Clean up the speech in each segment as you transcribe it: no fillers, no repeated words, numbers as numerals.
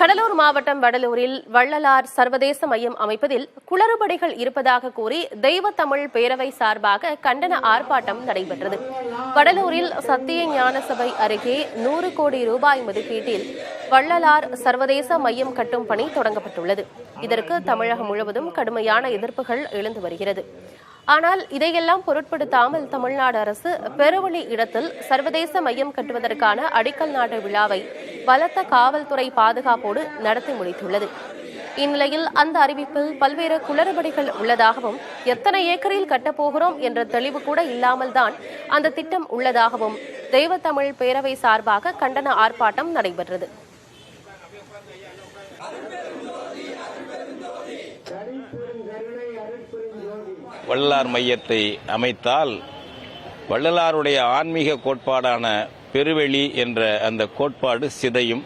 கடலூர் மாவட்டம் வடலூரில் வள்ளலார் சர்வதேச மையம் அமைப்பதில் குளறுபடிகள் இருப்பதாக கூறி தெய்வ தமிழ் பேரவை சார்பாக கண்டன ஆர்ப்பாட்டம் நடைபெற்றது. வடலூரில் சத்திய ஞான சபை அருகே 100 கோடி ரூபாய் மதிப்பீட்டில் வள்ளலார் சர்வதேச மையம் கட்டும் பணி தொடங்கப்பட்டுள்ளது. இதற்கு தமிழகம் முழுவதும் கடுமையான எதிர்ப்புகள் எழுந்து வருகிறது. ஆனால் இதையெல்லாம் பொருட்படுத்தாமல் தமிழ்நாடு அரசு பெருவழி இடத்தில் சர்வதேச மையம் கட்டுவதற்கான அடிக்கல் நாட்டு விழாவை பலத்த காவல்துறை பாதுகாப்போடு நடத்தி முடித்துள்ளது. இந்நிலையில் அந்த அறிவிப்பில் பல்வேறு குளறுபடிகள் உள்ளதாகவும், எத்தனை ஏக்கரில் கட்டப்போகிறோம் என்ற தெளிவு கூட இல்லாமல் தான் அந்த திட்டம் உள்ளதாகவும் தெய்வ தமிழ் பேரவை சார்பாக கண்டன ஆர்ப்பாட்டம் நடைபெற்றது. வள்ளலார் மையத்தை அமைத்தால் வள்ளலாருடைய ஆன்மீக கோட்பாடான பெருவெளி என்ற அந்த கோட்பாடு சிதையும்.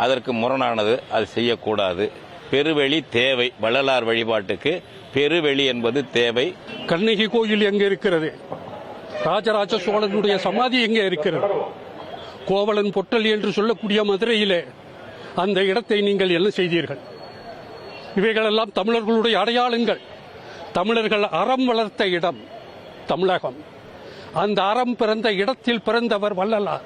அதற்கு முரணானது, அது செய்யக்கூடாது. பெருவெளி தேவை, வள்ளலார் வழிபாட்டுக்கு பெருவெளி என்பது தேவை. கண்ணகி கோயில் எங்கே இருக்கிறது? ராஜராஜ சோழனுடைய சமாதி எங்கே இருக்கிறது? கோவலன் பொட்டல் என்று சொல்லக்கூடிய மதுரையிலே அந்த இடத்தை நீங்கள் என்ன செய்தீர்கள்? இவைகளெல்லாம் தமிழர்களுடைய அடையாளங்கள். தமிழர்கள் அறம் வளர்த்த இடம் தமிழகம். அந்த அறம் பிறந்த இடத்தில் பிறந்தவர் வள்ளலார்.